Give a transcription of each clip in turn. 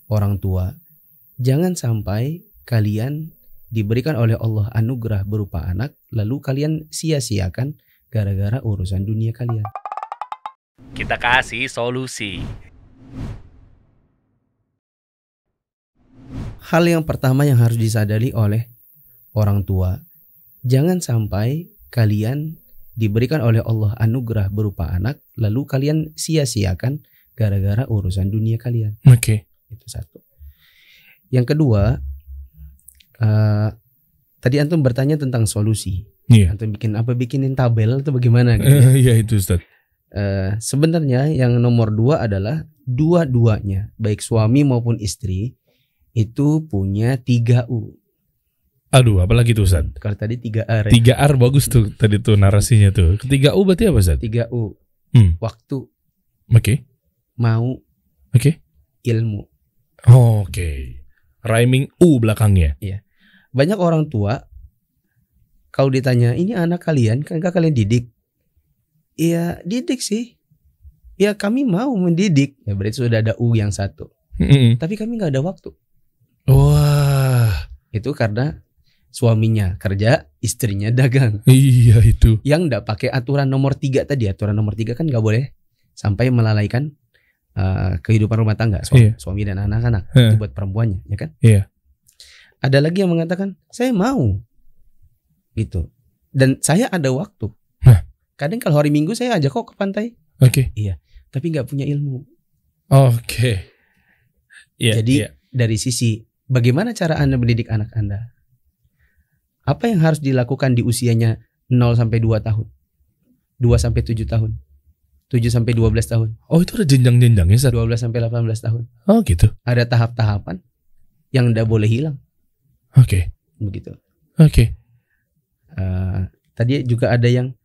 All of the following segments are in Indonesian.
orang tua, jangan sampai kalian diberikan oleh Allah anugerah berupa anak, lalu kalian sia-siakan gara-gara urusan dunia kalian. Kita kasih solusi. Hal yang pertama yang harus disadari oleh orang tua, jangan sampai kalian diberikan oleh Allah anugerah berupa anak, lalu kalian sia-siakan gara-gara urusan dunia kalian. Oke. Itu satu. Yang kedua, tadi antum bertanya tentang solusi. Iya. Antum bikinin tabel atau bagaimana? Gitu. Iya itu Ustaz. Sebenarnya yang nomor 2 adalah dua-duanya, baik suami maupun istri, itu punya 3U. Aduh, apalagi tuh Ustaz? Kalau tadi 3R. 3R bagus tuh tadi tuh narasinya tuh. Ketiga U berarti apa Ustaz? 3U. Waktu. Oke. Mau. Oke. Ilmu. Oke. Rhyming U belakangnya. Iya. Banyak orang tua kalau ditanya, ini anak kalian, kan kalian didik? Iya, didik sih. Ya kami mau mendidik. Ya berarti sudah ada U yang satu. Tapi kami gak ada waktu. Wah. Itu karena suaminya kerja, istrinya dagang. Iya itu. Yang gak pakai aturan nomor 3 tadi. Aturan nomor 3 kan gak boleh sampai melalaikan kehidupan rumah tangga. Suami dan anak-anak. Itu buat perempuannya, ya kan? Iya. Ada lagi yang mengatakan, saya mau. Gitu. Dan saya ada waktu. Kadang kalau hari Minggu saya ajak kok ke pantai. Oke. Iya. Tapi gak punya ilmu. Oke. Iya. Jadi dari sisi bagaimana cara Anda mendidik anak Anda? Apa yang harus dilakukan di usianya 0 sampai 2 tahun? 2 sampai 7 tahun? 7 sampai 12 tahun? Oh, itu ada jenjang-jenjangnya Ustaz? 12 sampai 18 tahun. Oh, gitu. Ada tahap-tahapan yang tidak boleh hilang. Oke. Begitu. Oke. Tadi juga ada yang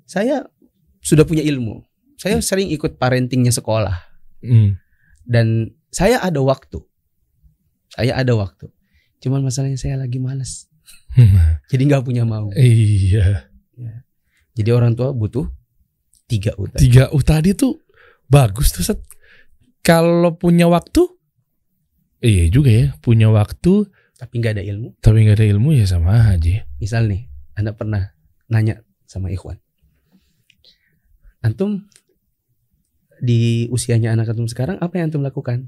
saya sudah punya ilmu. Saya sering ikut parentingnya sekolah. Dan saya ada waktu. Cuman masalahnya saya lagi malas. Jadi gak punya mau. Iya. Ya. Jadi orang tua butuh 3U tadi. 3U tadi tuh bagus tuh Ustaz. Kalau punya waktu, iya juga ya. Punya waktu tapi gak ada ilmu. Ya sama aja. Misal nih, Anda pernah nanya sama ikhwan, antum di usianya anak antum sekarang apa yang antum lakukan?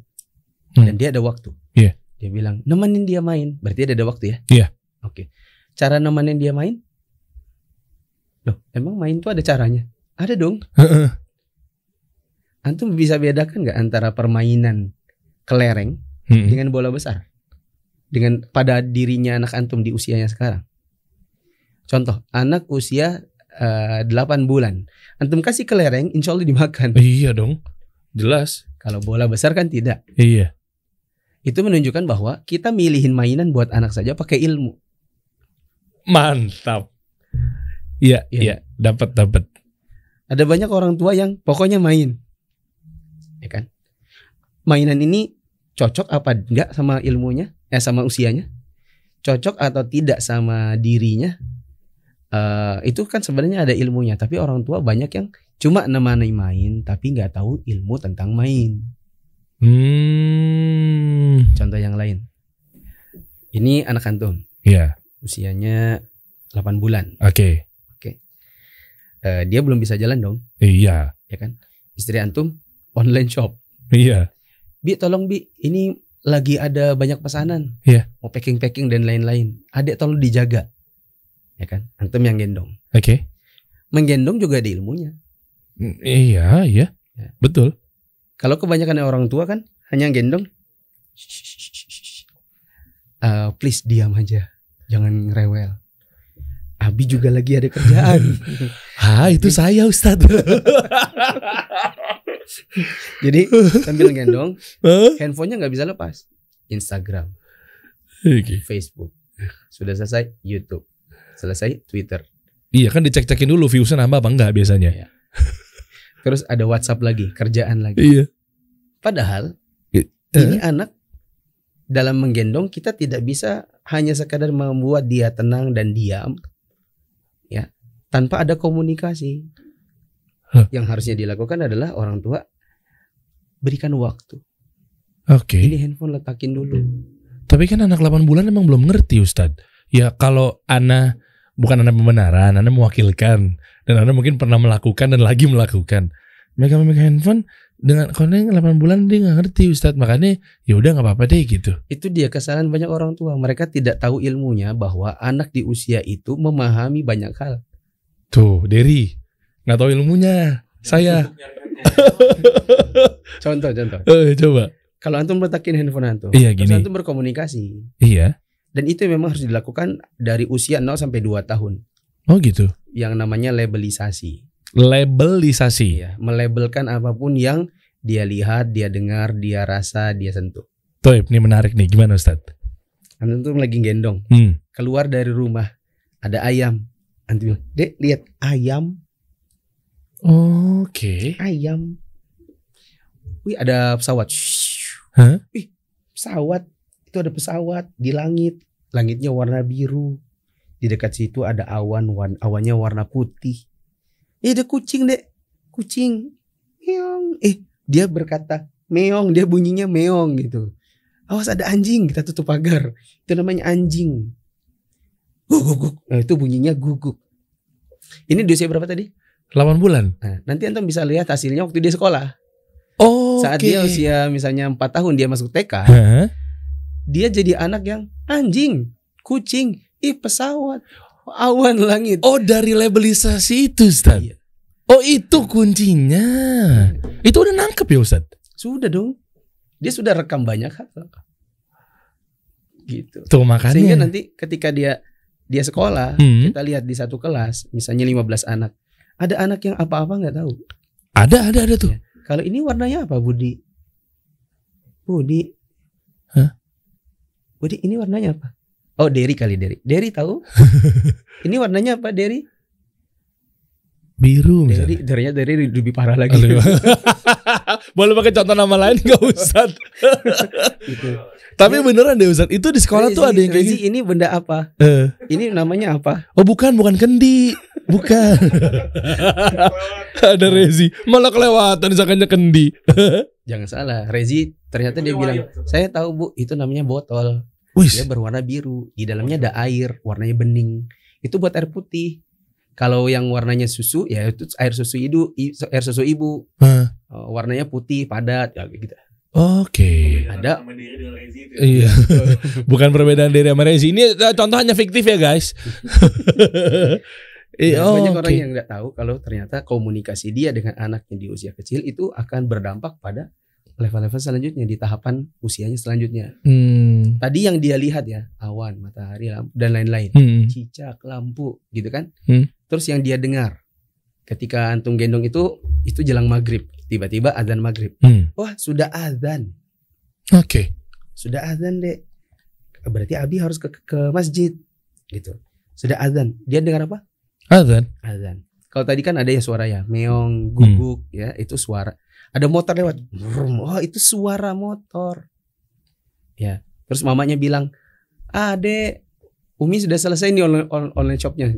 Dan dia ada waktu. Iya. Dia bilang nemenin dia main. Berarti ada waktu ya? Iya. Oke. Cara nemenin dia main? Loh, emang main tuh ada caranya? Ada dong. Antum bisa bedakan gak antara permainan kelereng dengan bola besar? Dengan pada dirinya anak antum di usianya sekarang. Contoh, anak usia 8 bulan. Antum kasih kelereng, insya Allah dimakan. Iya dong, jelas. Kalau bola besar kan tidak. Iya. Itu menunjukkan bahwa kita milihin mainan buat anak saja pakai ilmu. Mantap. Iya, dapat. Ada banyak orang tua yang pokoknya main. Ya kan? Mainan ini cocok apa enggak sama ilmunya? Sama usianya? Cocok atau tidak sama dirinya? Itu kan sebenarnya ada ilmunya. Tapi orang tua banyak yang cuma nemani main tapi nggak tahu ilmu tentang main. Contoh yang lain. Ini anak antum. Iya. Usianya 8 bulan. Oke. Dia belum bisa jalan dong. Iya. Ya kan? Istri antum online shop. Iya. Bi, tolong Bi, ini lagi ada banyak pesanan. Iya. Mau packing dan lain-lain. Adek tolong dijaga. Ya kan? Antum yang gendong. Oke. Menggendong juga ada ilmunya. Iya. Ya. Betul. Kalau kebanyakan orang tua kan hanya gendong. Please diam aja. Jangan rewel. Abi juga lagi ada kerjaan. Itu saya Ustadz. Jadi sambil gendong, handphonenya nggak bisa lepas. Instagram, Facebook, sudah selesai YouTube, selesai Twitter. Iya kan dicek-cekin dulu viewsnya nambah apa enggak biasanya. Iya. Terus ada WhatsApp lagi, kerjaan lagi. Iya. Padahal ini anak dalam menggendong kita tidak bisa hanya sekadar membuat dia tenang dan diam, ya, tanpa ada komunikasi. Yang harusnya dilakukan adalah orang tua berikan waktu. Oke. Ini handphone letakin dulu. Tapi kan anak 8 bulan emang belum ngerti Ustadz. Ya kalau Ana, bukan Ana pembenaran, Ana mewakilkan. Dan Ana mungkin pernah melakukan dan lagi melakukan. Megang handphone dengan kalau yang 8 bulan dia nggak ngerti Ustadz. Makanya ya udah nggak apa-apa deh gitu. Itu dia kesalahan banyak orang tua. Mereka tidak tahu ilmunya bahwa anak di usia itu memahami banyak hal. Tuh, Derry nggak tahu ilmunya. Saya. Contoh. Coba. Kalau antum letakin handphone antum, Iya, terus gini. antum berkomunikasi. Iya. Dan itu memang harus dilakukan dari usia 0 sampai 2 tahun. Oh gitu. Yang namanya labelisasi. Labelisasi. Ya, melabelkan apapun yang dia lihat, dia dengar, dia rasa, dia sentuh. Tuh, ini menarik nih. Gimana Ustadz? Antum lagi gendong, keluar dari rumah, ada ayam. Antum bilang, "Dek, lihat ayam." Oke. Ayam. Wih, ada pesawat. Hah? Wih, pesawat. Itu ada pesawat di langit. Langitnya warna biru. Di dekat situ ada awan, awannya warna putih. Ada kucing, Dek. Kucing. Meong. Dia berkata meong, dia bunyinya meong gitu. Awas ada anjing, kita tutup pagar. Itu namanya anjing. Guguk. Nah, itu bunyinya guguk. Ini di usia berapa tadi? 8 bulan. Nah, nanti antum bisa lihat hasilnya waktu dia sekolah. Oh, Saat dia usia misalnya 4 tahun dia masuk TK, Hah? dia jadi anak yang anjing, kucing, pesawat, awan, langit. Oh, dari labelisasi itu Ustadz. Iya. Oh, itu kuncinya. Itu udah nangkep ya Ustadz? Sudah dong. Dia sudah rekam banyak hal. Gitu. Tuh makanya. Sehingga nanti ketika dia sekolah, kita lihat di satu kelas, misalnya 15 anak. Ada anak yang apa-apa nggak tahu. Ada tuh. Ya. Kalau ini warnanya apa, Budi? Hah? Budi, ini warnanya apa? Oh, Derry kali, Derry. Derry tahu? Ini warnanya apa, Derry? Biru misalnya. Derry lebih parah lagi. Boleh pakai contoh nama lain gak Ustadz? Gitu. Tapi beneran deh Ustadz. Itu di sekolah tuh ada yang kayak Rezi, gitu. ini benda apa? Ini namanya apa? Oh bukan kendi. Bukan. Ada Rezi. Malah kelewatan disangkanya kendi. Jangan salah, Rezi ternyata dia bilang, saya tahu Bu, itu namanya botol. Wis. Dia berwarna biru, di dalamnya ada air, warnanya bening. Itu buat air putih. Kalau yang warnanya susu, ya itu air susu ibu. Warnanya putih, padat, ya gitu. Oke. Ada. Iya. Bukan perbedaan dari sama Rezi. Ini contoh hanya fiktif ya guys. Banyak orang yang nggak tahu kalau ternyata komunikasi dia dengan anaknya di usia kecil itu akan berdampak pada level-level selanjutnya di tahapan usianya selanjutnya. Tadi yang dia lihat ya, awan, matahari, lampu dan lain-lain, cicak, lampu, gitu kan. Terus yang dia dengar, ketika antum gendong itu jelang maghrib, tiba-tiba azan maghrib. Wah, sudah azan. Oke. Sudah azan, Dek. Berarti Abi harus ke masjid, gitu. Sudah azan. Dia dengar apa? Azan. Kalau tadi kan ada ya suara ya, meong, guguk, ya itu suara. Ada motor lewat, oh itu suara motor. Ya, terus mamanya bilang, Dek, Umi sudah selesai nih online shopnya.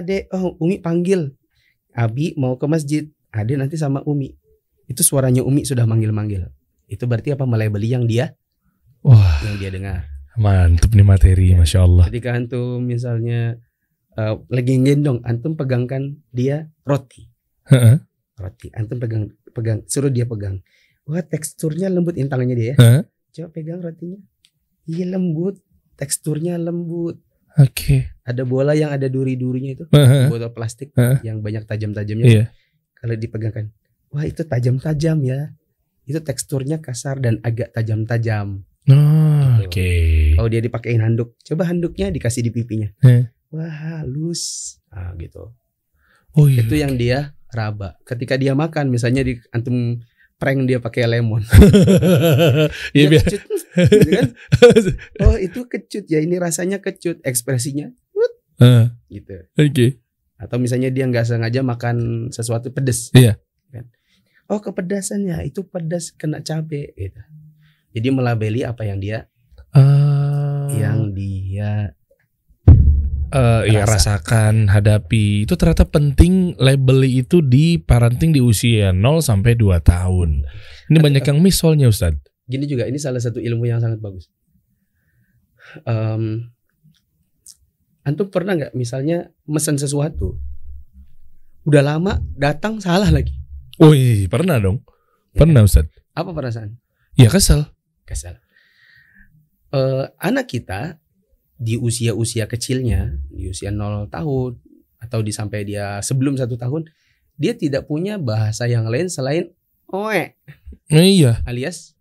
Dek, Umi panggil, Abi mau ke masjid. Dek nanti sama Umi. Itu suaranya Umi sudah manggil-manggil. Itu berarti apa? Melebeli yang dia, yang dia dengar. Mantep nih materi, Masya Allah. Ketika antum misalnya lagi gendong, antum pegangkan dia roti. Roti, antum pegang, suruh dia pegang. Wah, teksturnya lembut, tangannya dia ya. Coba pegang rotinya. Iya lembut, teksturnya lembut. Oke. Ada bola yang ada duri-durinya itu, botol plastik yang banyak tajam-tajamnya. Iya. Kalau dipegangkan, wah itu tajam-tajam ya. Itu teksturnya kasar dan agak tajam-tajam. Oke. Kalau dia dipakein handuk, coba handuknya dikasih di pipinya. Wah halus, gitu. Oh iya. Itu yang dia raba. Ketika dia makan, misalnya antum prank dia pakai lemon. Iya biar. Kecut, gitu kan? Oh itu kecut ya, ini rasanya kecut, ekspresinya, gitu. Oke. Atau misalnya dia nggak sengaja makan sesuatu pedes. Iya. Kan? Oh kepedasan ya, itu pedas kena cabai. Gitu. Jadi melabeli apa yang dia, ya rasakan, hadapi. Itu ternyata penting labeli itu di parenting di usia 0 sampai 2 tahun. Ini banyak yang miss soalnya Ustadz. Gini juga, ini salah satu ilmu yang sangat bagus. Antum pernah nggak misalnya mesen sesuatu, udah lama datang salah lagi? Oh iya, pernah dong. Pernah Ustaz. Apa perasaan? Ya kesel. Kesal. Anak kita di usia-usia kecilnya, di usia 0 tahun atau sampai dia sebelum 1 tahun, dia tidak punya bahasa yang lain selain oe Iya, alias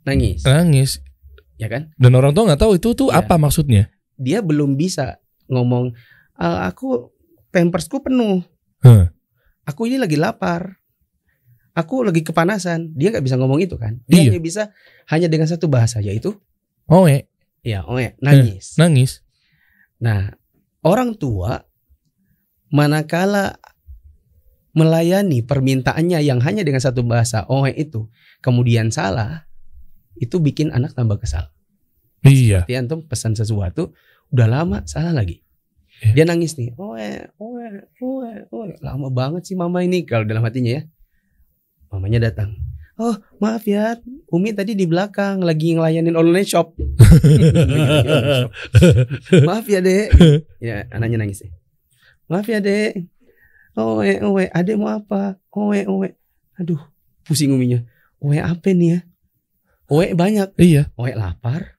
nangis, nangis. ya kan? Dan orang tua nggak tahu itu tuh Ya. apa maksudnya. Dia belum bisa ngomong, aku pampersku penuh, Huh. aku ini lagi lapar, aku lagi kepanasan. Dia nggak bisa ngomong itu kan? Dia Iya. hanya bisa hanya dengan satu bahasa, yaitu Oe, ya oe, nangis. nangis. Nah, orang tua manakala melayani permintaannya yang hanya dengan satu bahasa oe itu, kemudian salah, itu bikin anak tambah kesal. Iya. Dia antum pesan sesuatu, udah lama salah lagi. Iya. Dia nangis nih, oe. Lama banget sih mama ini, kalau dalam hatinya ya. Mamanya datang. Oh maaf ya, Umi tadi di belakang lagi ngelayanin online shop. Maaf ya dek. Ya anaknya nangis nih. Maaf ya dek. Oe, adek mau apa? Oe. Aduh, pusing Uminya. Oe apa nih ya? Oe banyak. Iya. Oe lapar.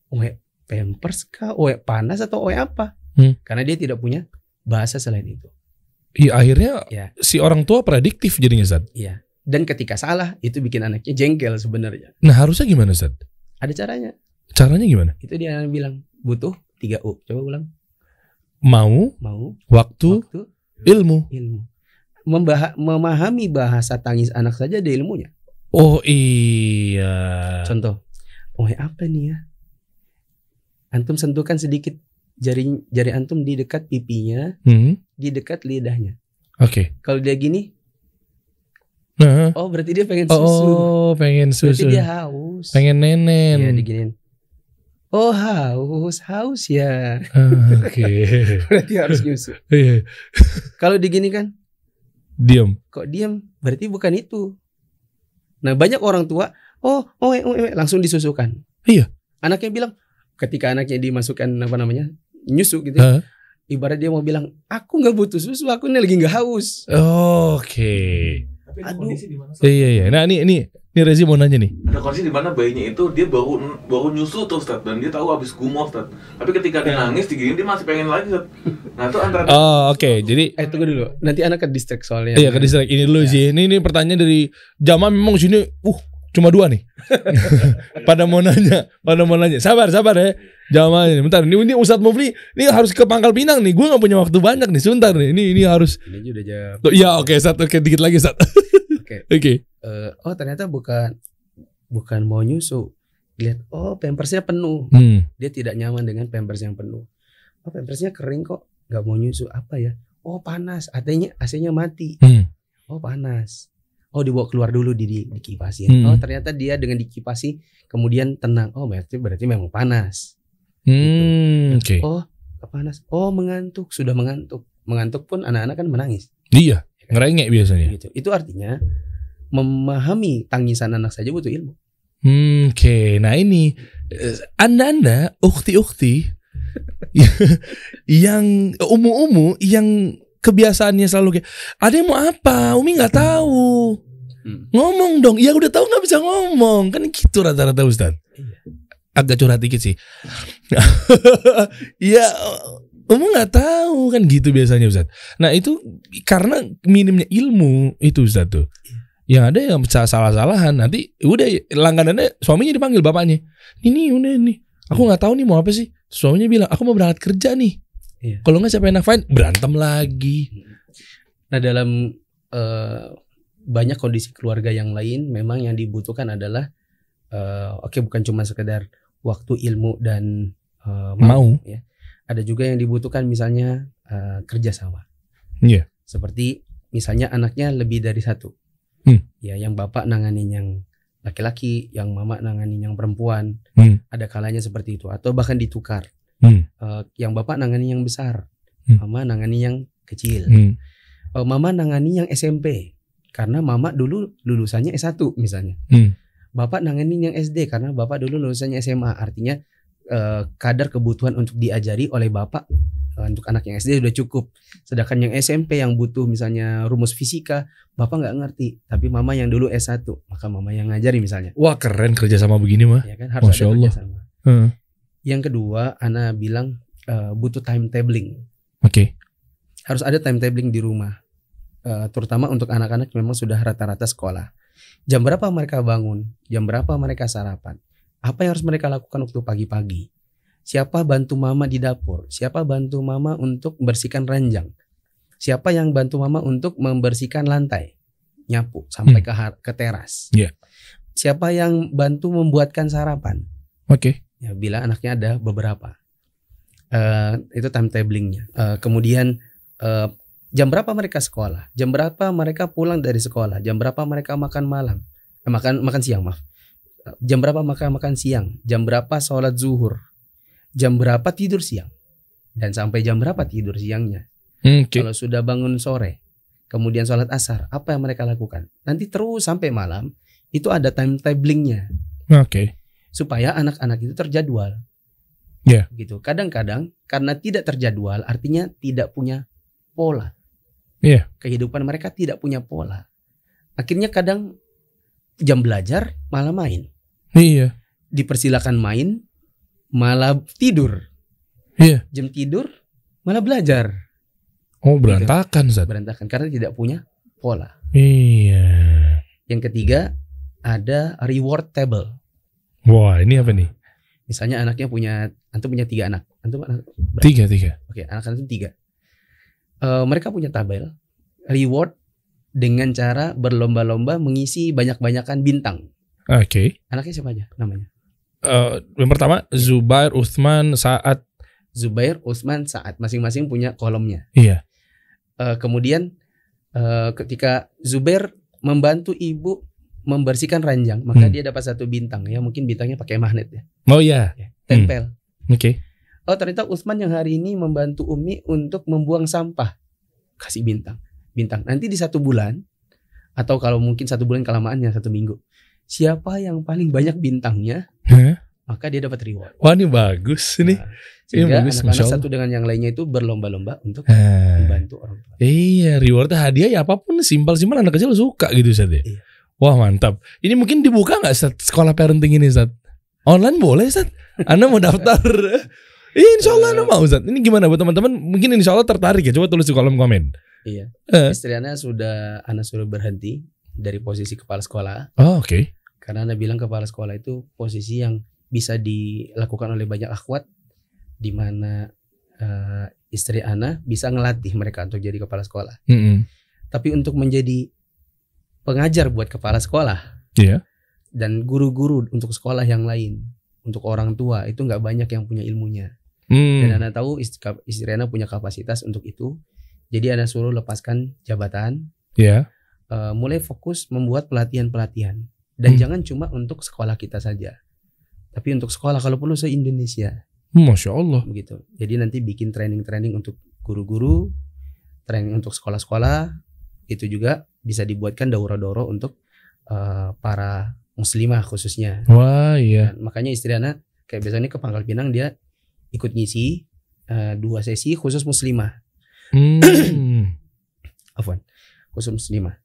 Oe pampers kah? Oe panas atau oe apa? Karena dia tidak punya bahasa selain itu. Iya, akhirnya Ya. si orang tua prediktif jadinya Ustaz. Iya. Dan ketika salah itu bikin anaknya jengkel sebenarnya. Nah, harusnya gimana Ustaz? Ada caranya. Caranya gimana? Itu dia yang bilang butuh 3 U. Coba ulang. Mau, Mau, waktu, waktu, ilmu. ilmu. Memahami bahasa tangis anak saja ada ilmunya. Oh iya. Contoh, oe apa nih ya? Antum sentuhkan sedikit jari antum di dekat pipinya, di dekat lidahnya. Oke. Kalau dia gini, Nah. oh berarti dia pengen susu. Oh, pengen Berarti susu. dia haus. Pengen nenen. Iya diginin. Oh haus ya. Oke. Berarti harus nyusu. Iya. Kalau digini kan, Diam. kok diam? Berarti bukan itu. Nah banyak orang tua, oe, langsung disusukan. Iya. Anaknya bilang, ketika anaknya dimasukkan nyusu gitu. Hah? Ibarat dia mau bilang, aku nggak butuh susu, aku ini lagi nggak haus. Oke. Tapi ada Aduh. kondisi di mana? Iya. Nah, ini Rezi mau nanya nih. Ada kondisi di mana bayinya itu dia baru nyusu tuh Ustaz, dan dia tahu habis gumoh Ustaz. Tapi ketika dia nangis digini dia masih pengen lagi Ustaz. Nah itu antara Oh, oke. Jadi Tunggu dulu. Nanti anak ke distract soalnya. iya ke distract ini dulu sih. Ini pertanyaan dari Jama memang sini cuma 2 nih. pada mau nanya. Sabar ya. Jama ini. Bentar, ini Ustadz Mufli ini harus ke Pangkal Pinang nih. Gue gak punya waktu banyak nih. Sebentar nih. Ini harus. Ini aja udah jam. Iya, oke, dikit lagi, Sat. Oke. Oke. Ternyata bukan mau nyusu. Lihat, pampersnya penuh. Dia tidak nyaman dengan pampers yang penuh. Pampersnya kering kok, nggak mau nyusu. Apa ya? Panas. AC-nya mati. Oh panas. Dibawa keluar dulu dikipasin. Ternyata dia dengan dikipasi kemudian tenang. Berarti memang panas. Oke. Panas. Mengantuk. Sudah mengantuk. Mengantuk pun anak-anak kan menangis. Iya, ngerengek biasanya. Gitu. Itu artinya memahami tangisan anak saja butuh ilmu. Oke. Nah ini Anda ukti yang umu yang kebiasaannya selalu kayak, ada yang mau apa? Umi nggak tahu. Ngomong dong. Ya udah tahu nggak bisa ngomong. Kan gitu rata-rata Ustaz. Agak curhat dikit sih. Ya Umi nggak tahu kan gitu biasanya Ustaz. Nah itu karena minimnya ilmu itu Ustaz tuh. Yang ada yang salah-salahan. Nanti udah langganannya suaminya dipanggil bapaknya. Ini udah nih. Aku nggak tahu nih mau apa sih. Suaminya bilang aku mau berangkat kerja nih. Iya. Kalau nggak siapa yang nakfain, berantem lagi. Nah dalam banyak kondisi keluarga yang lain, memang yang dibutuhkan adalah bukan cuma sekedar waktu, ilmu dan Mau. ya. Ada juga yang dibutuhkan misalnya kerjasama. Iya. Seperti misalnya anaknya lebih dari 1. Ya, yang bapak nanganin yang laki-laki, yang mama nanganin yang perempuan. Ada kalanya seperti itu, atau bahkan ditukar. Yang bapak nangani yang besar, mama nangani yang kecil. Mama nangani yang SMP karena mama dulu lulusannya S1 misalnya. Bapak nanganin yang SD karena bapak dulu lulusannya SMA, artinya kadar kebutuhan untuk diajari oleh bapak untuk anak yang SD sudah cukup. Sedangkan yang SMP yang butuh misalnya rumus fisika, bapak nggak ngerti, tapi mama yang dulu S1, maka mama yang ngajari misalnya. Wah keren kerja sama begini mah. Ya kan, harus Masya ada Allah. kerjasama. Hmm. Yang kedua, Ana bilang butuh timetabling. Oke. Harus ada timetabling di rumah. Terutama untuk anak-anak memang sudah rata-rata sekolah. Jam berapa mereka bangun? Jam berapa mereka sarapan? Apa yang harus mereka lakukan waktu pagi-pagi? Siapa bantu mama di dapur? Siapa bantu mama untuk membersihkan ranjang? Siapa yang bantu mama untuk membersihkan lantai? Nyapu sampai ke teras. Yeah. Siapa yang bantu membuatkan sarapan? Oke. Ya, bila anaknya ada beberapa. Itu timetablingnya. Kemudian jam berapa mereka sekolah? Jam berapa mereka pulang dari sekolah? Jam berapa mereka makan malam? Makan siang, maaf. Jam berapa makan siang? Jam berapa sholat zuhur? Jam berapa tidur siang? Dan sampai jam berapa tidur siangnya? Okay. Kalau sudah bangun sore, kemudian sholat asar, apa yang mereka lakukan? Nanti terus sampai malam, itu ada timetablingnya. Oke. Supaya anak-anak itu terjadwal. Ya. Yeah. Gitu. Kadang-kadang karena tidak terjadwal, artinya tidak punya pola. Iya. Yeah. Kehidupan mereka tidak punya pola. Akhirnya kadang jam belajar malah main. Iya. Dipersilakan main, malah tidur. Iya. Jam tidur, malah belajar. Oh berantakan Zat. Berantakan karena tidak punya pola. Iya. Yang ketiga ada reward table. Wah ini apa nih? Misalnya anaknya antum punya 3 anak. Antum anak Tiga. Oke, anak antum 3. Mereka punya tabel reward dengan cara berlomba-lomba mengisi banyak-banyakan bintang. Oke. Anaknya siapa aja namanya? Yang pertama Zubair, Uthman, Sa'ad. Zubair, Utsman, Sa'ad. Masing-masing punya kolomnya. Iya. Kemudian ketika Zubair membantu ibu membersihkan ranjang, maka dia dapat 1 bintang. Ya mungkin bintangnya pakai magnet ya. Oh iya. Ya, tempel. Oke. Oh ternyata Utsman yang hari ini membantu Umi untuk membuang sampah, kasih bintang. Nanti di 1 bulan, atau kalau mungkin 1 bulan kelamaannya 1 minggu, siapa yang paling banyak bintangnya, maka dia dapat reward. Wah ini bagus ini. Nah, sehingga bagus, anak-anak satu dengan yang lainnya itu berlomba-lomba untuk membantu orang tua. Iya, rewardnya hadiah ya apapun simpel-simpel anak kecil suka gitu Ustaz ya. Iya. Wah mantap. Ini mungkin dibuka nggak Ustaz sekolah parenting ini Ustaz? Online boleh Ustaz? Anda mau daftar? Insya Allah Anda mau Ustaz. Ini gimana buat teman-teman? Mungkin insya Allah tertarik ya. Coba tulis di kolom komen. Iya. Istri Ana suruh berhenti dari posisi kepala sekolah. Oh oke. Karena Ana bilang kepala sekolah itu posisi yang bisa dilakukan oleh banyak akhwat, di mana istri Ana bisa ngelatih mereka untuk jadi kepala sekolah. Tapi untuk menjadi pengajar buat kepala sekolah, dan guru-guru untuk sekolah yang lain, untuk orang tua itu nggak banyak yang punya ilmunya. Dan Ana tahu istri Ana punya kapasitas untuk itu. Jadi Ana suruh lepaskan jabatan, mulai fokus membuat pelatihan-pelatihan. Dan jangan cuma untuk sekolah kita saja, tapi untuk sekolah kalau perlu se-Indonesia. Masya Allah. Begitu. Jadi nanti bikin training-training untuk guru-guru, training untuk sekolah-sekolah. Itu juga bisa dibuatkan daurah-daurah untuk para muslimah khususnya. Wah iya. Dan makanya istri Ana kayak biasanya ke Pangkal Pinang dia ikut ngisi 2 sesi khusus muslimah. Afwan, khusus muslimah.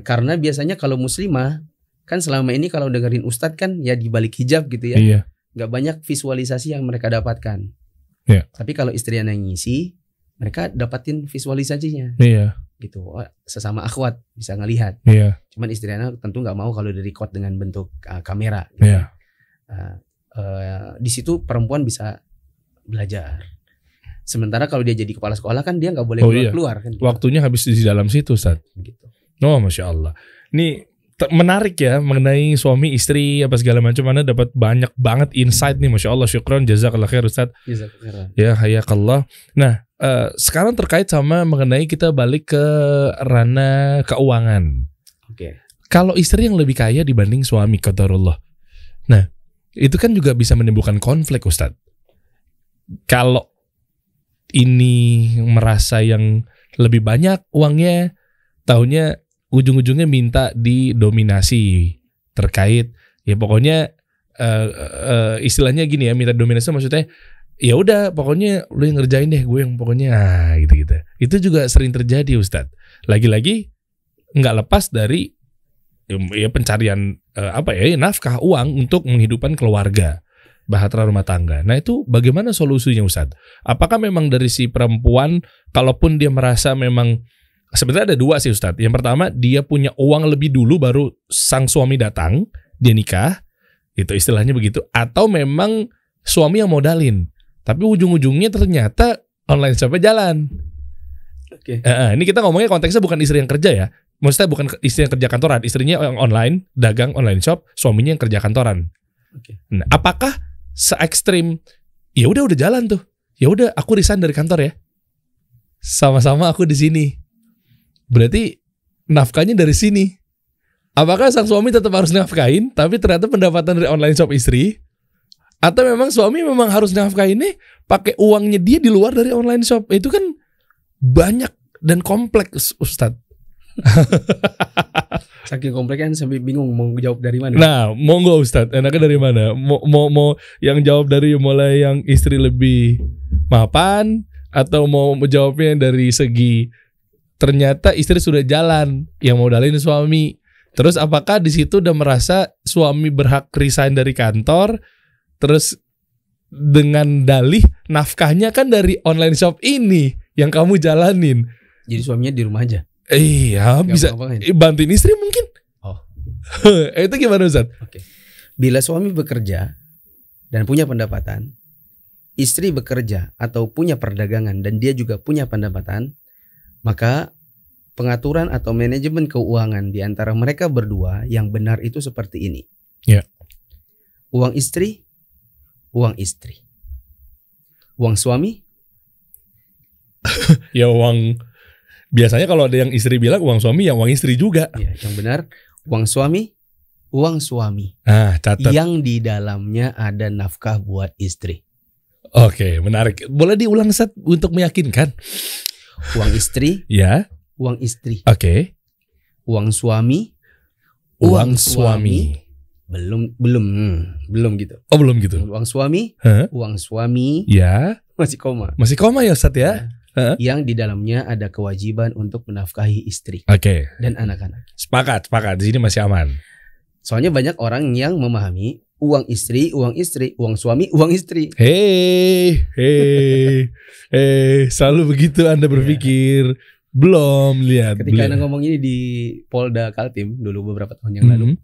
Karena biasanya kalau muslimah kan selama ini kalau dengerin ustadz kan ya di balik hijab gitu ya. Iya. Gak banyak visualisasi yang mereka dapatkan. Iya. Tapi kalau istri Ana yang ngisi, mereka dapatin visualisasinya. Iya. Gitu. Sesama akhwat bisa ngelihat. Iya. Cuman istri Ana tentu nggak mau kalau di record dengan bentuk kamera. Gitu. Iya. Di situ perempuan bisa belajar. Sementara kalau dia jadi kepala sekolah kan dia nggak boleh keluar kan. Gitu. Waktunya habis di dalam situ Ustaz. Gitu. Oh Masya Allah. Ini menarik ya mengenai suami istri apa segala macam. Anda dapat banyak banget insight nih Masya Allah. Syukron jazakallah khair Ustaz. Jazakallah. Ya hayakallah. Nah sekarang terkait sama mengenai kita balik ke ranah keuangan. Oke. Kalau istri yang lebih kaya dibanding suami qadarullah. Nah itu kan juga bisa menimbulkan konflik Ustaz. Kalau ini merasa yang lebih banyak uangnya, tahunya ujung-ujungnya minta didominasi terkait ya pokoknya istilahnya gini ya, minta dominasi maksudnya ya udah pokoknya lu yang ngerjain deh, gue yang pokoknya gitu-gitu. Itu juga sering terjadi Ustadz. Lagi-lagi nggak lepas dari ya pencarian nafkah, uang untuk menghidupkan keluarga, bahtera rumah tangga. Nah itu bagaimana solusinya Ustadz? Apakah memang dari si perempuan, kalaupun dia merasa memang sebenarnya ada dua sih Ustadz. Yang pertama dia punya uang lebih dulu baru sang suami datang, dia nikah, itu istilahnya begitu. Atau memang suami yang modalin, tapi ujung-ujungnya ternyata online shopnya jalan. Oke. Ini kita ngomongnya konteksnya bukan istri yang kerja ya. Maksudnya bukan istri yang kerja kantoran, istrinya yang online, dagang online shop, suaminya yang kerja kantoran. Oke. Nah, apakah se-ekstrim ya udah jalan tuh. Ya udah aku resign dari kantor ya. Sama-sama aku di sini. Berarti nafkahnya dari sini. Apakah sang suami tetap harus nafkahin tapi ternyata pendapatan dari online shop istri? Atau memang suami memang harus nafkahin nih pakai uangnya dia di luar dari online shop? Itu kan banyak dan kompleks Ustadz. Saking kompleks kan sampai bingung mau jawab dari mana. Nah, monggo Ustadz, enaknya dari mana? Mau yang jawab dari mulai yang istri lebih mapan atau mau jawabnya dari segi ternyata istri sudah jalan yang modalin suami. Terus apakah di situ udah merasa suami berhak resign dari kantor? Terus dengan dalih nafkahnya kan dari online shop ini yang kamu jalanin. Jadi suaminya di rumah aja. Iya, Gak bisa bantuin istri mungkin. Oh. Itu gimana Ustaz? Oke. Bila suami bekerja dan punya pendapatan, istri bekerja atau punya perdagangan dan dia juga punya pendapatan, maka pengaturan atau manajemen keuangan di antara mereka berdua yang benar itu seperti ini. Ya. Uang istri, uang istri. Uang suami, ya uang. Biasanya kalau ada yang istri bilang uang suami, ya uang istri juga. ya, yang benar uang suami, uang suami. Ah, catat. Yang di dalamnya ada nafkah buat istri. Oke, menarik. Boleh diulang Ustaz untuk meyakinkan? Uang istri, Ya. uang istri. Oke. Uang suami, Uang suami. Belum gitu. Oh, belum gitu. Uang suami, Hah? uang suami Ya. masih koma. Masih koma ya Ustaz ya? Yang di dalamnya ada kewajiban untuk menafkahi istri Oke. dan anak-anak. Sepakat. Di sini masih aman. Soalnya banyak orang yang memahami uang istri, uang suami, uang istri. Hei, selalu begitu Anda berpikir. Belum lihat. Ketika Anda ngomong ini di Polda Kaltim dulu beberapa tahun yang lalu,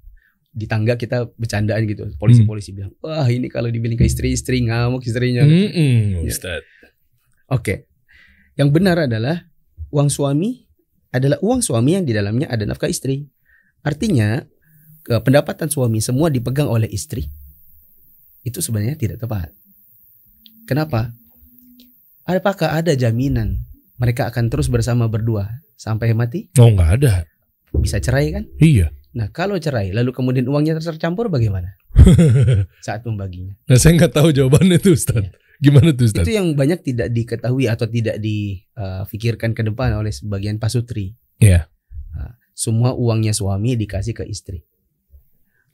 di tangga kita bercandaan gitu. Polisi-polisi bilang, wah ini kalau dibilang ke istri ngamuk istrinya. Ustaz. Oke. Yang benar adalah uang suami adalah uang suami yang di dalamnya ada nafkah istri. Artinya pendapatan suami semua dipegang oleh istri. Itu sebenarnya tidak tepat. Kenapa? Apakah ada jaminan mereka akan terus bersama berdua sampai mati? Oh, nggak ada. Bisa cerai kan? Iya. Nah kalau cerai lalu kemudian uangnya tercampur bagaimana? Saat membaginya. Nah saya nggak tahu jawabannya tuh Ustaz. Gimana tuh Ustaz? Itu yang banyak tidak diketahui atau tidak difikirkan ke depan oleh sebagian pasutri. Iya. Semua uangnya suami dikasih ke istri.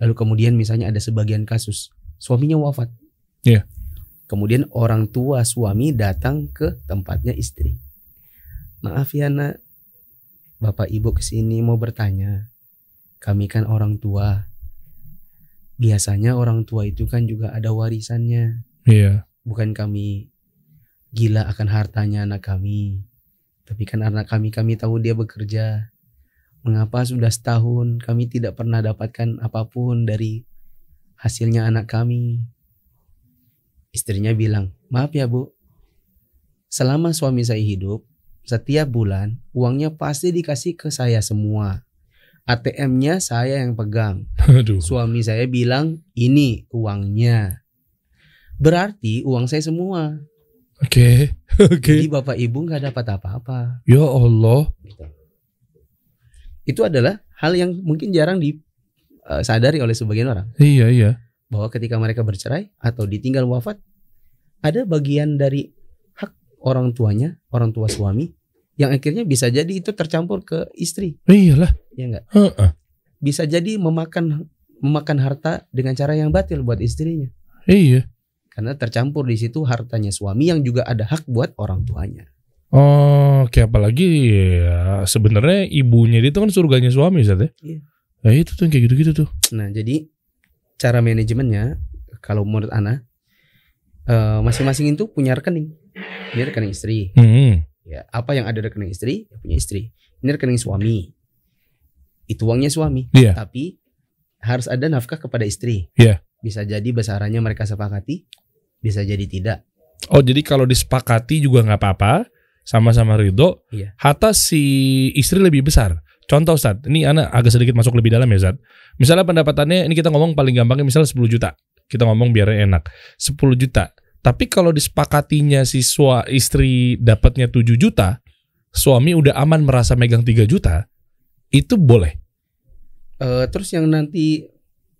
Lalu kemudian misalnya ada sebagian kasus suaminya wafat. Iya. Kemudian orang tua suami datang ke tempatnya istri. Maaf ya nak, bapak ibu kesini mau bertanya. Kami kan orang tua. Biasanya orang tua itu kan juga ada warisannya. Iya. Bukan kami gila akan hartanya anak kami. Tapi kan anak kami tahu dia bekerja. Mengapa sudah setahun kami tidak pernah dapatkan apapun dari hasilnya anak kami? Istrinya bilang, maaf ya bu, selama suami saya hidup, setiap bulan uangnya pasti dikasih ke saya semua. ATM-nya saya yang pegang. Aduh. Suami saya bilang, ini uangnya. Berarti uang saya semua. Oke. Jadi bapak ibu gak dapat apa-apa. Ya Allah. Itu adalah hal yang mungkin jarang disadari oleh sebagian orang. Iya. Bahwa ketika mereka bercerai atau ditinggal wafat, ada bagian dari hak orang tuanya, orang tua suami, yang akhirnya bisa jadi itu tercampur ke istri. Iyalah. Ya enggak? Heeh. Bisa jadi memakan memakan harta dengan cara yang batil buat istrinya. Iya. Karena tercampur di situ hartanya suami yang juga ada hak buat orang tuanya. Oke, apalagi ya sebenarnya ibunya dia itu kan surganya suami, Ustaz ya. Iya. Ya itu tuh kayak gitu-gitu tuh. Nah, jadi cara manajemennya kalau menurut Ana, masing-masing itu punya rekening. Ini rekening istri. Ya, apa yang ada rekening istri, ya punya istri. Ini rekening suami. Itu uangnya suami. Iya. Tapi harus ada nafkah kepada istri. Iya. Bisa jadi besarannya mereka sepakati, bisa jadi tidak. Oh, jadi kalau disepakati juga nggak apa-apa, sama-sama ridho. Iya. Hatta si istri lebih besar. Contoh Ustaz, ini Ana agak sedikit masuk lebih dalam ya Ustaz. Misalnya pendapatannya, ini kita ngomong paling gampangnya misalnya 10 juta. Kita ngomong biar enak. 10 juta. Tapi kalau disepakatinya si istri dapatnya 7 juta, suami udah aman merasa megang 3 juta, itu boleh. Terus yang nanti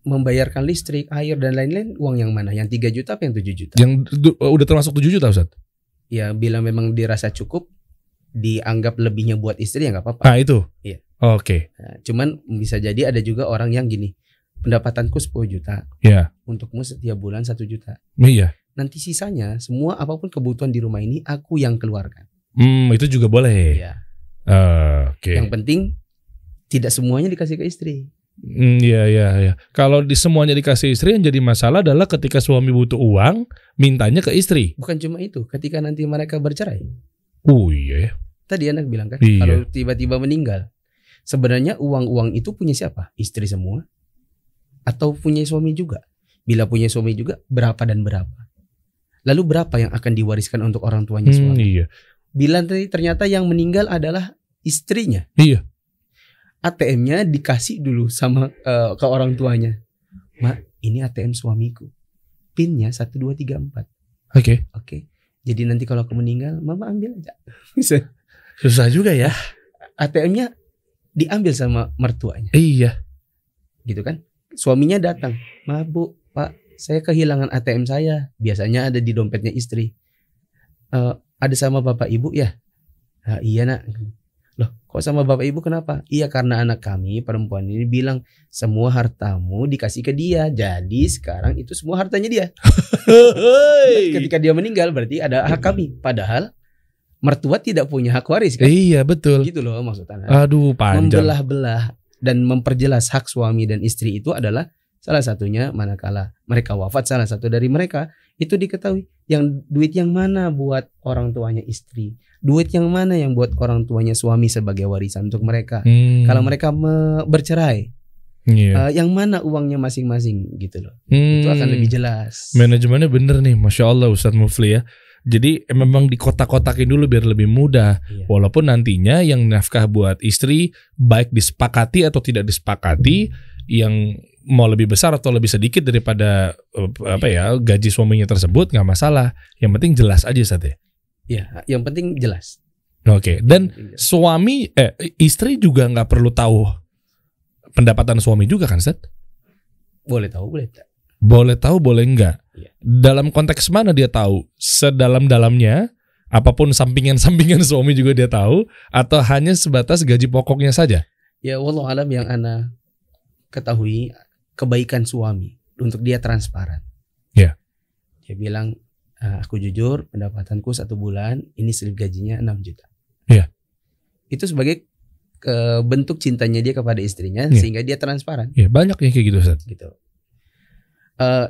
membayarkan listrik, air dan lain-lain, uang yang mana? Yang 3 juta apa yang 7 juta? Yang udah termasuk 7 juta Ustaz? Ya bila memang dirasa cukup, dianggap lebihnya buat istri ya nggak apa-apa. Nah itu? Iya. Oke. Nah, cuman bisa jadi ada juga orang yang gini, pendapatanku 10 juta, Iya. untukmu setiap bulan 1 juta. Iya. Nanti sisanya semua apapun kebutuhan di rumah ini aku yang keluarkan. Itu juga boleh. Iya. Oke. Yang penting tidak semuanya dikasih ke istri. Iya. Kalau semuanya dikasih istri, yang jadi masalah adalah ketika suami butuh uang, mintanya ke istri. Bukan cuma itu, ketika nanti mereka bercerai. Oh iya. Tadi anak bilang kan, Iya. kalau tiba-tiba meninggal, sebenarnya uang-uang itu punya siapa? Istri semua? Atau punya suami juga? Bila punya suami juga, berapa dan berapa? Lalu berapa yang akan diwariskan untuk orang tuanya suami? Iya. Bila ternyata yang meninggal adalah istrinya, Iya. ATM-nya dikasih dulu sama ke orang tuanya. Mak, ini ATM suamiku. PIN-nya 1234. Oke. Jadi nanti kalau aku meninggal, mama ambil aja. Bisa. Susah juga ya. ATM-nya diambil sama mertuanya. Iya. Gitu kan? Suaminya datang. Maaf Bu, Pak, saya kehilangan ATM saya. Biasanya ada di dompetnya istri. Ada sama bapak ibu ya? Iya nak. Loh, kok sama bapak ibu kenapa? Iya karena anak kami perempuan ini bilang semua hartamu dikasih ke dia. Jadi sekarang itu semua hartanya dia. Ketika dia meninggal berarti ada hak kami. Padahal mertua tidak punya hak waris kan? Iya betul. Gitu loh maksudnya. Aduh panjang. Membelah-belah dan memperjelas hak suami dan istri itu adalah salah satunya manakala mereka wafat, salah satu dari mereka itu diketahui yang duit yang mana buat orang tuanya istri, duit yang mana yang buat orang tuanya suami sebagai warisan untuk mereka. Kalau mereka bercerai, yang mana uangnya masing-masing gitu loh. Itu akan lebih jelas. Manajemennya bener nih, Masya Allah Ustadz Mufli ya. Jadi memang dikotak-kotakin dulu biar lebih mudah. Iya. Walaupun nantinya yang nafkah buat istri baik disepakati atau tidak disepakati, yang mau lebih besar atau lebih sedikit daripada gaji suaminya tersebut nggak masalah. Yang penting jelas aja Ustadz ya. Iya, yang penting jelas. Oke. Dan istri juga nggak perlu tahu pendapatan suami juga kan Ustadz? Boleh tahu, boleh tak? Boleh tahu, boleh enggak. Iya. Dalam konteks mana dia tahu? Sedalam-dalamnya, apapun sampingan-sampingan suami juga dia tahu, atau hanya sebatas gaji pokoknya saja? Ya wallahu alam, yang ana ketahui kebaikan suami untuk dia transparan. Ya. Dia bilang, aku jujur pendapatanku 1 bulan ini slip gajinya 6 juta. Ya. Itu sebagai bentuk cintanya dia kepada istrinya, Ya. sehingga dia transparan. Ya banyak yang kayak gitu Ustaz. Gitu.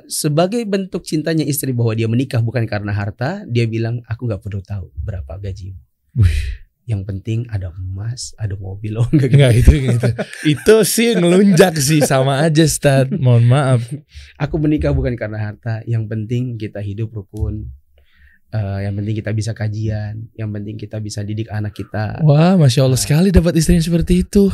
Sebagai bentuk cintanya istri bahwa dia menikah bukan karena harta, dia bilang aku nggak perlu tahu berapa gajimu. Yang penting ada emas, ada mobil. Oh enggak itu. Itu sih ngelunjak sih, sama aja Ustaz. Mohon maaf. Aku menikah bukan karena harta. Yang penting kita hidup rukun. Yang penting kita bisa kajian. Yang penting kita bisa didik anak kita. Wah, Masya Allah sekali dapat istri yang seperti itu.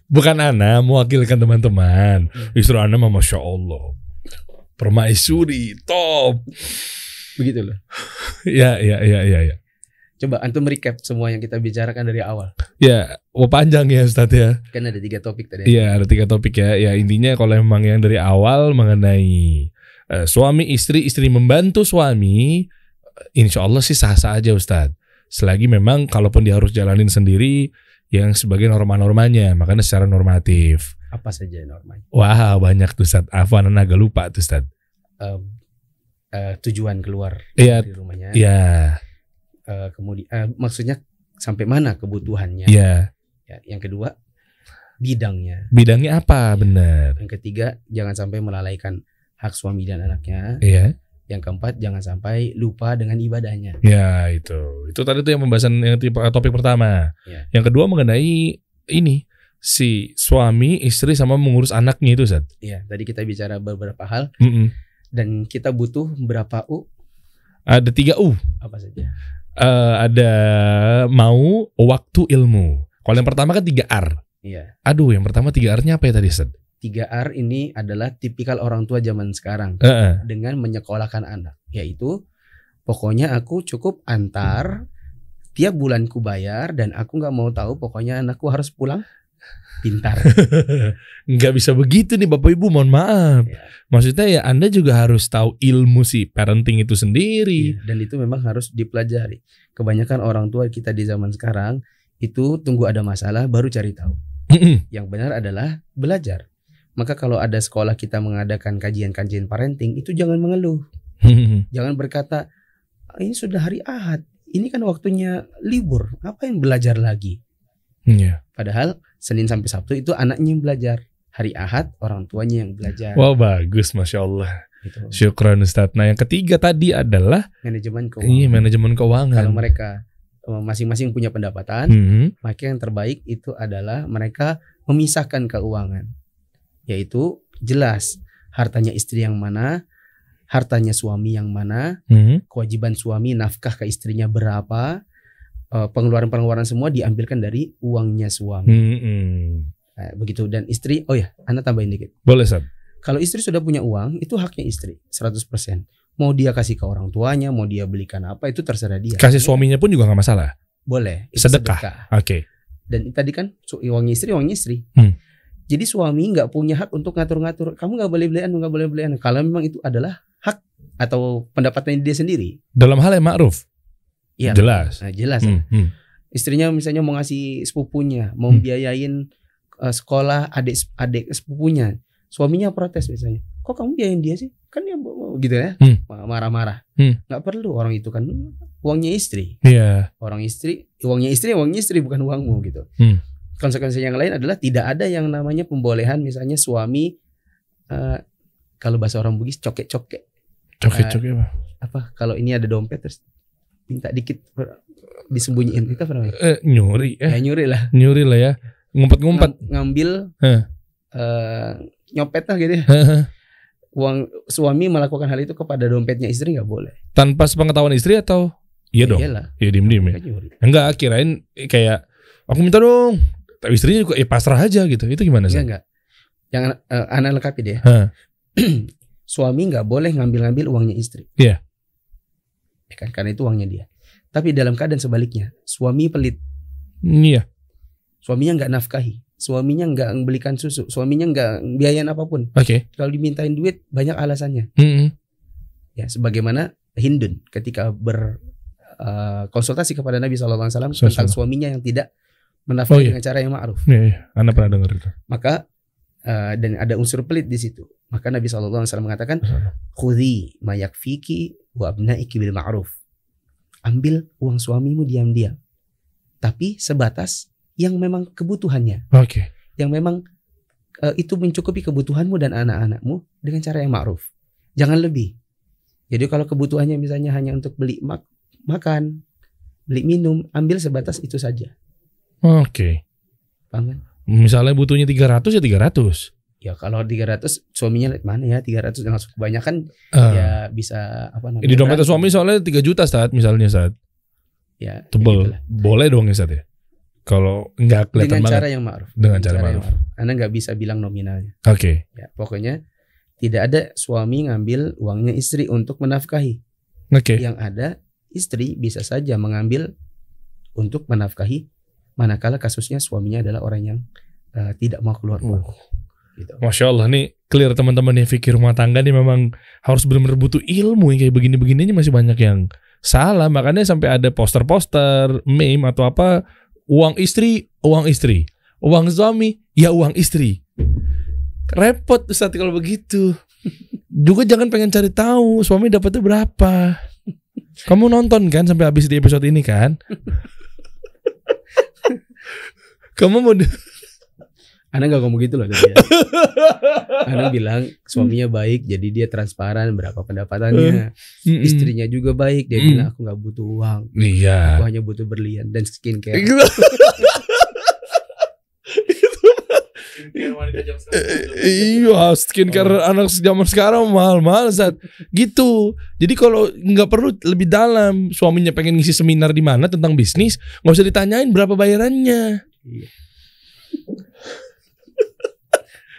Bukan Ana mewakilkan teman-teman. Istri Ana mah Masya Allah permaisuri top. Begitu loh. Ya. Coba antum recap semua yang kita bicarakan dari awal. Ya, panjang ya Ustadz ya. Kan ada 3 topik tadi. Iya, ada 3 topik ya. Ya intinya kalau memang yang dari awal mengenai suami istri membantu suami, insya Allah sih sah-sah aja Ustadz. Selagi memang kalaupun dia harus jalanin sendiri, yang sebagai norma-normanya, makanya secara normatif. Apa saja normanya? Wah, banyak tuh Ustaz. Afwan, agak lupa tuh Ustaz. Tujuan keluar Iya. dari rumahnya. Iya. Kemudian maksudnya sampai mana kebutuhannya. Iya. Ya, yang kedua bidangnya. Bidangnya apa? Benar. Yang ketiga jangan sampai melalaikan hak suami dan anaknya. Iya. Yang keempat jangan sampai lupa dengan ibadahnya. Ya, itu tadi tuh yang pembahasan yang topik pertama. Ya. Yang kedua mengenai ini si suami, istri sama mengurus anaknya itu Ustaz. Iya, tadi kita bicara beberapa hal dan kita butuh berapa U? Ada 3 U. Apa saja? Ada mau, waktu, ilmu. Kalau yang pertama kan 3 R. Iya. Aduh, yang pertama 3 R-nya apa ya tadi Ustaz? 3R ini adalah tipikal orang tua zaman sekarang dengan menyekolahkan anak, yaitu pokoknya aku cukup antar, tiap bulan ku bayar dan aku nggak mau tahu, pokoknya anakku harus pulang pintar. Nggak bisa begitu nih Bapak Ibu, mohon maaf. Ya. Maksudnya ya Anda juga harus tahu ilmu si parenting itu sendiri. Iya, dan itu memang harus dipelajari. Kebanyakan orang tua kita di zaman sekarang itu tunggu ada masalah baru cari tahu. Yang benar adalah belajar. Maka kalau ada sekolah kita mengadakan kajian-kajian parenting, itu jangan mengeluh. Jangan berkata, ini sudah hari Ahad, ini kan waktunya libur, ngapain belajar lagi? Yeah. Padahal Senin sampai Sabtu itu anaknya yang belajar. Hari Ahad orang tuanya yang belajar. Wow, bagus, Masya Allah. Gitu. Syukran Ustaz. Nah yang ketiga tadi adalah Manajemen keuangan. Iya, manajemen keuangan. Kalau mereka masing-masing punya pendapatan, maka yang terbaik itu adalah mereka memisahkan keuangan. Yaitu jelas hartanya istri yang mana, hartanya suami yang mana, kewajiban suami nafkah ke istrinya berapa, pengeluaran-pengeluaran semua diambilkan dari uangnya suami. Nah, begitu. Dan istri, oh ya, Anda tambahin dikit. Boleh Ustaz. Kalau istri sudah punya uang, itu haknya istri 100%. Mau dia kasih ke orang tuanya, mau dia belikan apa, itu terserah dia. Kasih suaminya pun juga nggak masalah. Boleh. Sedekah. Oke. Dan tadi kan uangnya istri. Jadi suami nggak punya hak untuk ngatur-ngatur. Kamu nggak boleh beli anu, nggak boleh beli anu. Kalau memang itu adalah hak atau pendapatannya dia sendiri. Dalam hal yang ma'ruf. Iya. Jelas. Nah, jelas. Istrinya misalnya mau ngasih sepupunya, mau biayain sekolah adik sepupunya. Suaminya protes misalnya. Kok kamu biayain dia sih? Kan dia gitu ya. Marah-marah. Nggak perlu, orang itu kan uangnya istri. Iya. Uangnya istri bukan uangmu gitu. Konsekuensi yang lain adalah tidak ada yang namanya pembolehan misalnya suami kalau bahasa orang Bugis cokek-cokek. Cokek-cokek apa? Kalau ini ada dompet terus minta dikit disembunyiin, itu apa namanya? Nyuri. Nyuri lah. Nyuri lah ya. Ngumpet-ngumpet. Ngambil nyopet lah gitu ya. Uang suami melakukan hal itu kepada dompetnya istri nggak boleh. Tanpa sepengetahuan istri atau? Iya dong. Iyalah. Iya diem-diem ya. Enggak, kirain kayak aku minta dong. Tapi istrinya juga pasrah aja gitu. Itu gimana sih? Enggak. Yang anak lengkapi deh. Suami nggak boleh ngambil-ngambil uangnya istri. Iya. Ya kan, karena itu uangnya dia. Tapi dalam keadaan sebaliknya, suami pelit. Iya. Suaminya nggak nafkahi. Suaminya nggak belikan susu. Suaminya nggak biayain apapun. Oke. Kalau dimintain duit banyak alasannya. Ya, sebagaimana Hindun ketika berkonsultasi kepada Nabi SAW tentang suaminya yang tidak menafkahi dengan cara yang ma'ruf. Iya, Anda pernah dengar itu. Maka dan ada unsur pelit di situ. Maka Nabi SAW mengatakan, khudhi ma yakfiki wa abnaiki bil ma'ruf. Ambil uang suamimu diam-diam. Tapi sebatas yang memang kebutuhannya. Oke. Yang memang itu mencukupi kebutuhanmu dan anak-anakmu dengan cara yang ma'ruf. Jangan lebih. Jadi kalau kebutuhannya misalnya hanya untuk beli makan, beli minum, ambil sebatas itu saja. Oke. Paham kan? Misalnya butuhnya 300 ya 300. Ya kalau 300 suaminya lihat mana ya 300 langsung kebanyakan ya bisa apa namanya? Di dompet suami soalnya 3 juta saat misalnya saat. Ya. Tebel. Ya boleh dong ya saat ya. Kalau enggak kelihatan dengan banget. Cara yang ma'ruf. Dengan cara ma'ruf. Anda nggak bisa bilang nominalnya. Oke. Ya, pokoknya tidak ada suami ngambil uangnya istri untuk menafkahi. Oke. Yang ada istri bisa saja mengambil untuk menafkahi manakala kasusnya suaminya adalah orang yang tidak mau keluar uang. Gitu. Masya Allah, nih clear teman-teman yang fikir rumah tangga nih memang harus benar-benar butuh ilmu. Yang kayak begini-begininya masih banyak yang salah. Makanya sampai ada poster-poster, meme atau apa, uang istri, uang suami, ya uang istri. Repot Ustaz kalau begitu. Juga jangan pengen cari tahu suami dapatnya berapa. Kamu nonton kan sampai habis di episode ini kan? Kamu mau Ana gak ngomong gitu loh tadi ya. Ana bilang suaminya baik, jadi dia transparan berapa pendapatannya. Istrinya juga baik, dia bilang aku gak butuh uang. Iya. Aku hanya butuh berlian dan skincare. Iya, skincare anak zaman sekarang mahal-mahal Zat. Gitu. Jadi kalau nggak perlu lebih dalam, suaminya pengen ngisi seminar di mana tentang bisnis, nggak usah ditanyain berapa bayarannya. Iya.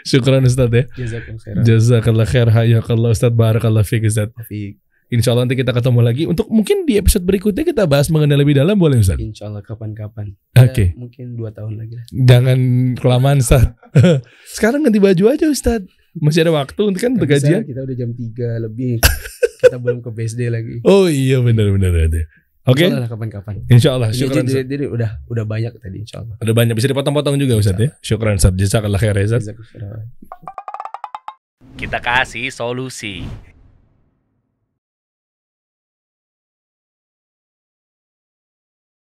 Syukran Ustaz ya. Jazakallah khair. Hayakallah Ustaz. Barakallah fiik Ustaz. Insyaallah nanti kita ketemu lagi untuk mungkin di episode berikutnya kita bahas mengenai lebih dalam, boleh Ustaz? Insyaallah kapan-kapan. Oke. Mungkin 2 tahun lagi lah. Jangan kelamaan Ustaz. Sekarang ganti baju aja Ustaz. Masih ada waktu kan untuk gajian. Kita udah jam 3 lebih. Kita belum ke BSD lagi. Oh iya benar-benar ada. Oke. Insyaallah kapan-kapan. Insyaallah. Syukran. Jadi udah banyak tadi insyaallah. Ada banyak bisa dipotong-potong juga Ustaz ya. Syukran Ustaz. Jazakallah khair Ustaz. Kita kasih solusi.